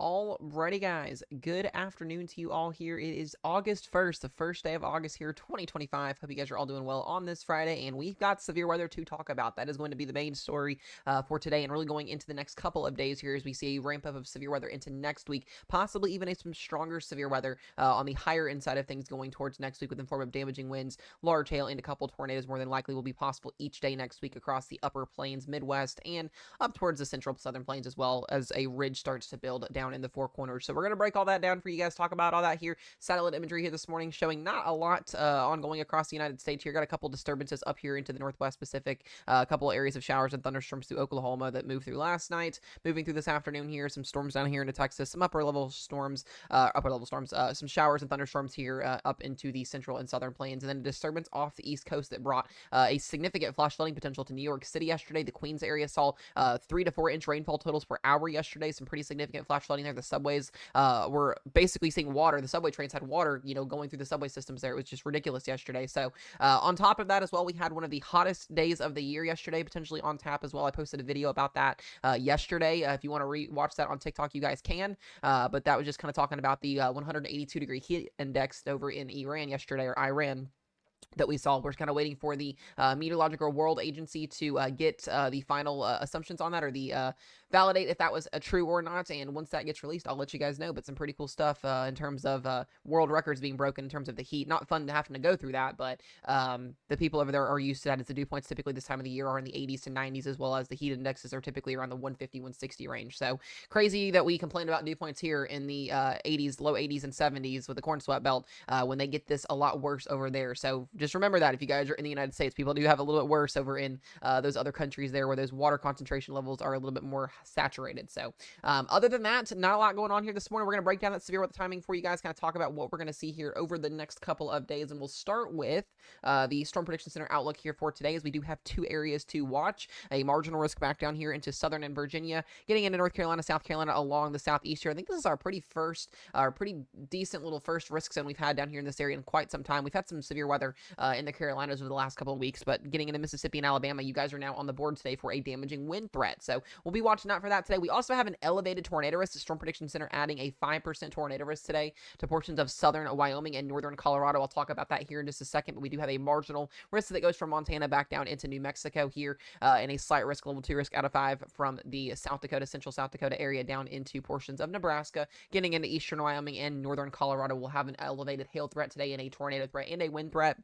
Alrighty, guys. Good afternoon to you all here. It is August 1st, the first day of August here, 2025. Hope you guys are all doing well on this Friday, and we've got severe weather to talk about. That is going to be the main story for today, and really going into the next couple of days here as we see a ramp up of severe weather into next week, possibly even some stronger severe weather on the higher end side of things going towards next week with the form of damaging winds, large hail, and a couple tornadoes more than likely will be possible each day next week across the upper plains, Midwest, and up towards the central southern plains as well as a ridge starts to build down in the Four Corners. So we're going to break all that down for you guys, talk about all that here. Satellite imagery here this morning showing not a lot ongoing across the United States here. Got a couple disturbances up here into the Northwest Pacific, a couple areas of showers and thunderstorms through Oklahoma that moved through last night, moving through this afternoon here. Some storms down here into Texas, some upper level storms, some showers and thunderstorms here up into the central and southern plains, and then a disturbance off the East Coast that brought a significant flash flooding potential to New York City yesterday. The Queens area saw 3 to 4 inch rainfall totals per hour yesterday. Some pretty significant flash flooding there. The subways were basically seeing water. The subway trains had water, going through the subway systems there. It was just ridiculous yesterday. So on top of that as well, we had one of the hottest days of the year yesterday, potentially on tap as well. I posted a video about that yesterday. If you want to watch that on TikTok, you guys can. But that was just kind of talking about the 182-degree heat index over in Iran yesterday, or Iran, that we saw. We're kind of waiting for the Meteorological World Agency to get the final assumptions on that, or the validate if that was true or not. And once that gets released, I'll let you guys know. But some pretty cool stuff in terms of world records being broken in terms of the heat. Not fun to having to go through that, but the people over there are used to that, as the dew points typically this time of the year are in the 80s to 90s, as well as the heat indexes are typically around the 150, 160 range. So crazy that we complain about dew points here in the 80s, low 80s and 70s with the corn sweat belt when they get this a lot worse over there. So just remember that if you guys are in the United States, people do have a little bit worse over in those other countries there where those water concentration levels are a little bit more saturated. So other than that, not a lot going on here this morning. We're going to break down that severe weather timing for you guys, kind of talk about what we're going to see here over the next couple of days. And we'll start with the Storm Prediction Center outlook here for today, as we do have 2 areas to watch. A marginal risk back down here into southern and Virginia, getting into North Carolina, South Carolina along the southeast here. I think this is our pretty decent little first risk zone we've had down here in this area in quite some time. We've had some severe weather in the Carolinas over the last couple of weeks, but getting into Mississippi and Alabama, you guys are now on the board today for a damaging wind threat. So we'll be watching out for that today. We also have an elevated tornado risk. The Storm Prediction Center adding a 5% tornado risk today to portions of southern Wyoming and northern Colorado. I'll talk about that here in just a second, but we do have a marginal risk that goes from Montana back down into New Mexico here, and a slight risk, level 2 risk out of 5 from the South Dakota, central South Dakota area down into portions of Nebraska. Getting into eastern Wyoming and northern Colorado, we'll have an elevated hail threat today and a tornado threat and a wind threat.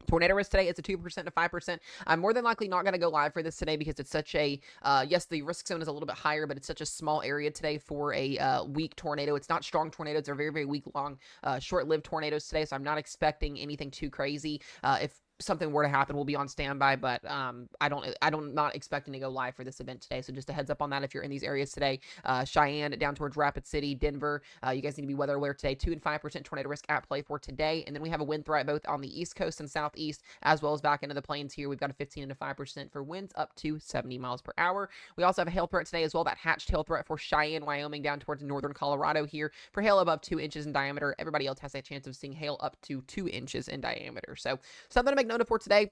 Tornado risk today, it's a 2% to 5%. I'm more than likely not going to go live for this today because it's such a, yes, the risk zone is a little bit higher, but it's such a small area today for a weak tornado. It's not strong tornadoes. They're very, very week long, short-lived tornadoes today, so I'm not expecting anything too crazy. If something were to happen, we'll be on standby, but I'm not expecting to go live for this event today. So just a heads up on that if you're in these areas today. Cheyenne down towards Rapid City, Denver, you guys need to be weather aware today. 2 and 5% tornado risk at play for today. And then we have a wind threat both on the east coast and southeast, as well as back into the plains here. We've got a 15 to 5% for winds up to 70 miles per hour. We also have a hail threat today as well, that hatched hail threat for Cheyenne, Wyoming, down towards northern Colorado here for hail above 2 inches in diameter. Everybody else has a chance of seeing hail up to 2 inches in diameter. So something to make note of for today.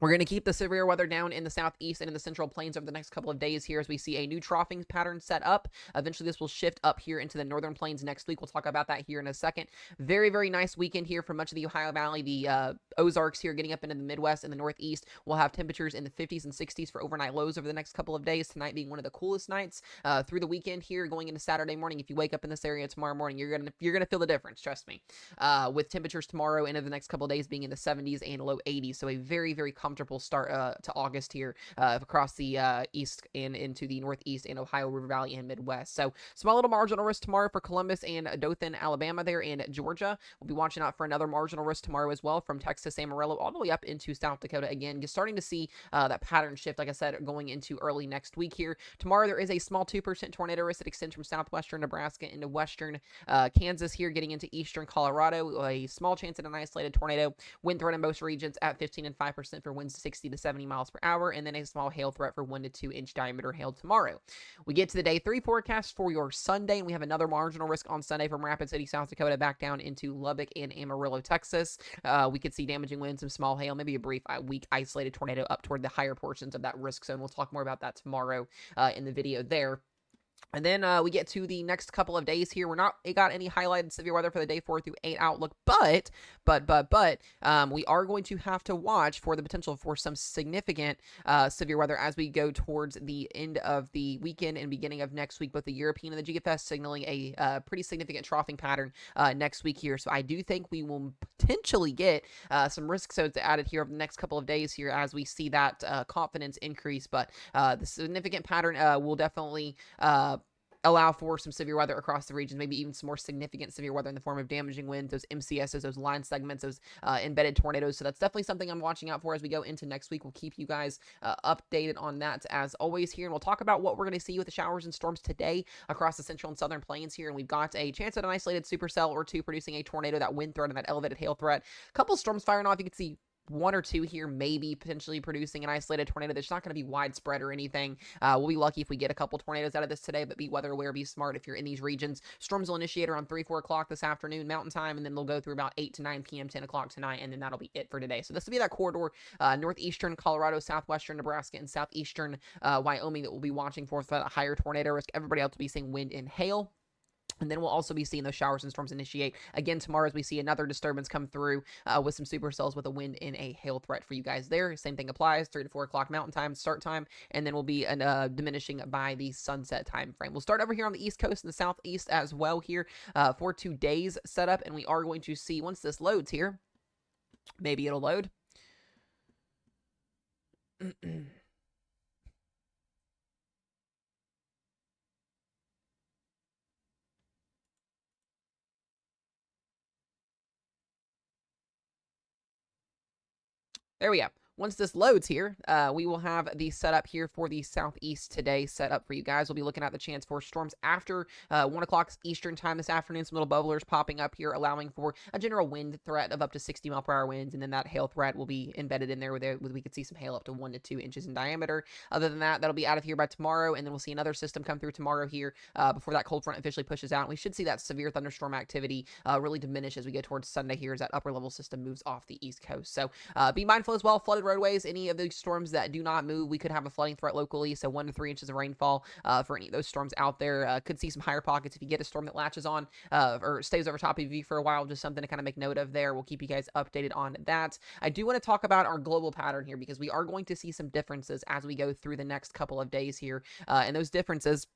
We're going to keep the severe weather down in the southeast and in the central plains over the next couple of days here as we see a new troughing pattern set up. Eventually, this will shift up here into the northern plains next week. We'll talk about that here in a second. Very, very nice weekend here for much of the Ohio Valley. The Ozarks here getting up into the Midwest and the Northeast. We'll have temperatures in the 50s and 60s for overnight lows over the next couple of days. Tonight being one of the coolest nights through the weekend here going into Saturday morning. If you wake up in this area tomorrow morning, you're gonna feel the difference, trust me. With temperatures tomorrow and in the next couple of days being in the 70s and low 80s. So a very, very comfortable start to August here across the east and into the Northeast and Ohio River Valley and Midwest. So small little marginal risk tomorrow for Columbus and Dothan, Alabama there in Georgia. We'll be watching out for another marginal risk tomorrow as well from Texas, Amarillo, all the way up into South Dakota. Again, just starting to see that pattern shift, like I said, going into early next week here. Tomorrow there is a small 2% tornado risk that extends from southwestern Nebraska into western Kansas here, getting into eastern Colorado. A small chance at an isolated tornado. Wind threat in most regions at 15 and 5% for winds 60 to 70 miles per hour, and then a small hail threat for 1 to 2 inch diameter hail tomorrow. We get to the day 3 forecast for your Sunday, and we have another marginal risk on Sunday from Rapid City, South Dakota, back down into Lubbock and Amarillo, Texas. We could see damaging winds, some small hail, maybe a brief, weak, isolated tornado up toward the higher portions of that risk zone. We'll talk more about that tomorrow in the video there. And then we get to the next couple of days here. We're not got any highlighted severe weather for the day 4 through 8 outlook, but we are going to have to watch for the potential for some significant severe weather as we go towards the end of the weekend and beginning of next week. Both the European and the GFS signaling a pretty significant troughing pattern next week here. So I do think we will potentially get some risk zones added here over the next couple of days here as we see that confidence increase. But the significant pattern will definitely allow for some severe weather across the region, maybe even some more significant severe weather in the form of damaging winds, those MCSs, those line segments, those embedded tornadoes. So that's definitely something I'm watching out for as we go into next week. We'll keep you guys updated on that as always here. And we'll talk about what we're going to see with the showers and storms today across the central and southern plains here. And we've got a chance at an isolated supercell or two producing a tornado, that wind threat and that elevated hail threat. A couple storms firing off. You can see one or two here, maybe potentially producing an isolated tornado that's not going to be widespread or anything. We'll be lucky if we get a couple tornadoes out of this today, but be weather aware, be smart if you're in these regions. Storms will initiate around 3-4 o'clock this afternoon Mountain Time, and then they'll go through about 8 to 9 p.m., 10 o'clock tonight, and then that'll be it for today. So this will be that corridor, northeastern Colorado, southwestern Nebraska, and southeastern Wyoming that we'll be watching for that higher tornado risk. Everybody else will be seeing wind and hail. And then we'll also be seeing those showers and storms initiate again tomorrow as we see another disturbance come through with some supercells with a wind and a hail threat for you guys there. Same thing applies, 3 to 4 o'clock Mountain Time start time, and then we'll be diminishing by the sunset time frame. We'll start over here on the East Coast and the Southeast as well here for today's setup, and we are going to see, once this loads here, maybe it'll load. There we go. Once this loads here, we will have the setup here for the southeast today set up for you guys. We'll be looking at the chance for storms after 1 o'clock Eastern time this afternoon. Some little bubblers popping up here, allowing for a general wind threat of up to 60-mile-per-hour winds, and then that hail threat will be embedded in there where we could see some hail up to 1 to 2 inches in diameter. Other than that, that'll be out of here by tomorrow, and then we'll see another system come through tomorrow here before that cold front officially pushes out. And we should see that severe thunderstorm activity really diminish as we get towards Sunday here as that upper level system moves off the East Coast. So be mindful as well, flooded roadways, any of those storms that do not move, we could have a flooding threat locally, so 1 to 3 inches of rainfall for any of those storms out there. Could see some higher pockets if you get a storm that latches on or stays over top of you for a while. Just something to kind of make note of there. We'll keep you guys updated on that. I do want to talk about our global pattern here because we are going to see some differences as we go through the next couple of days here, and those differences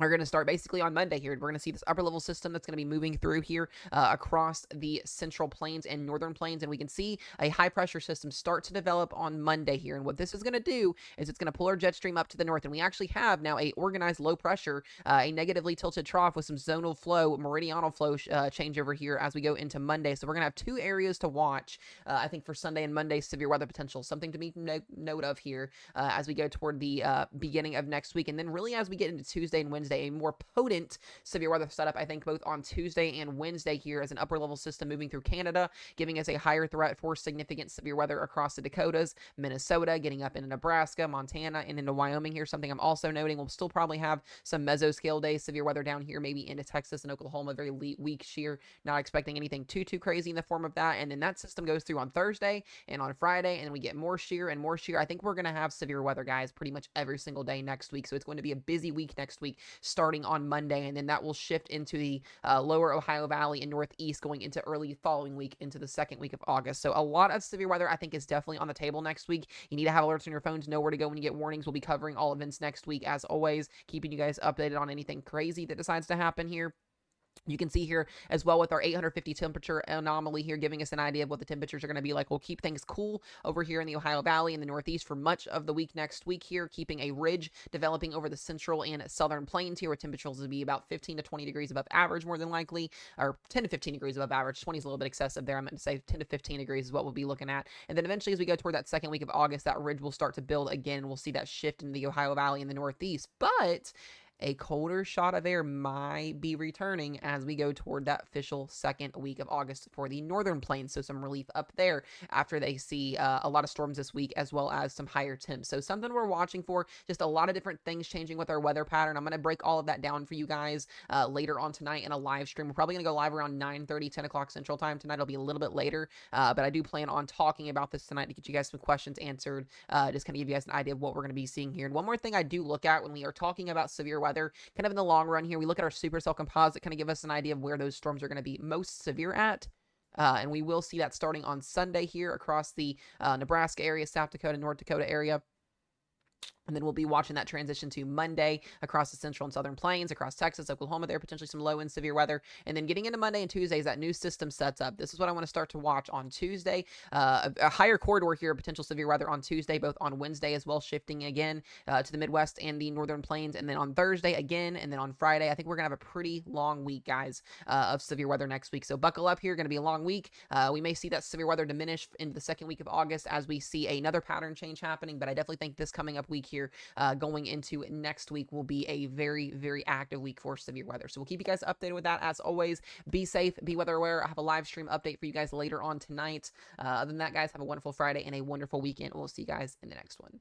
are going to start basically on Monday here. We're going to see this upper level system that's going to be moving through here across the central plains and northern plains. And we can see a high pressure system start to develop on Monday here. And what this is going to do is it's going to pull our jet stream up to the north. And we actually have now a organized low pressure, a negatively tilted trough with some zonal flow, meridional flow change over here as we go into Monday. So we're going to have two areas to watch, I think, for Sunday and Monday severe weather potential. Something to make note of here as we go toward the beginning of next week. And then really as we get into Tuesday and Wednesday, a more potent severe weather setup, I think, both on Tuesday and Wednesday here as an upper level system moving through Canada, giving us a higher threat for significant severe weather across the Dakotas, Minnesota, getting up into Nebraska, Montana, and into Wyoming here. Something I'm also noting, we'll still probably have some mesoscale days, severe weather down here, maybe into Texas and Oklahoma, very weak shear, not expecting anything too crazy in the form of that. And then that system goes through on Thursday and on Friday, and we get more shear and more shear. I think we're going to have severe weather, guys, pretty much every single day next week. So it's going to be a busy week next week, starting on Monday, and then that will shift into the lower Ohio Valley and Northeast going into early following week into the second week of August. So a lot of severe weather, I think, is definitely on the table next week. You need to have alerts on your phone to know where to go when you get warnings. We'll be covering all events next week, as always, keeping you guys updated on anything crazy that decides to happen here. You can see here as well with our 850 temperature anomaly here, giving us an idea of what the temperatures are going to be like. We'll keep things cool over here in the Ohio Valley and the Northeast for much of the week next week here, keeping a ridge developing over the central and southern plains here, where temperatures will be about 15 to 20 degrees above average, more than likely, or 10 to 15 degrees above average. 20 is a little bit excessive there. I meant to say 10 to 15 degrees is what we'll be looking at. And then eventually, as we go toward that second week of August, that ridge will start to build again, and we'll see that shift into the Ohio Valley and the Northeast. But a colder shot of air might be returning as we go toward that official second week of August for the northern plains. So some relief up there after they see a lot of storms this week, as well as some higher temps. So something we're watching for, just a lot of different things changing with our weather pattern. I'm going to break all of that down for you guys later on tonight in a live stream. We're probably going to go live around 9:30, 10 o'clock Central Time tonight. It'll be a little bit later, but I do plan on talking about this tonight to get you guys some questions answered, just kind of give you guys an idea of what we're going to be seeing here. And one more thing I do look at when we are talking about severe weather kind of in the long run here. We look at our supercell composite, kind of give us an idea of where those storms are going to be most severe at. And we will see that starting on Sunday here across the Nebraska area, South Dakota, North Dakota area. And then we'll be watching that transition to Monday across the central and southern plains, across Texas, Oklahoma there, potentially some low and severe weather. And then getting into Monday and Tuesday as that new system sets up. This is what I want to start to watch on Tuesday. A higher corridor here, potential severe weather on Tuesday, both on Wednesday as well, shifting again to the Midwest and the northern plains. And then on Thursday again, and then on Friday, I think we're going to have a pretty long week, guys, of severe weather next week. So buckle up here, going to be a long week. We may see that severe weather diminish into the second week of August as we see another pattern change happening. But I definitely think this coming up week here, going into next week, will be a very, very active week for severe weather. So we'll keep you guys updated with that. As always, be safe, be weather aware. I have a live stream update for you guys later on tonight. Other than that, guys, have a wonderful Friday and a wonderful weekend. We'll see you guys in the next one.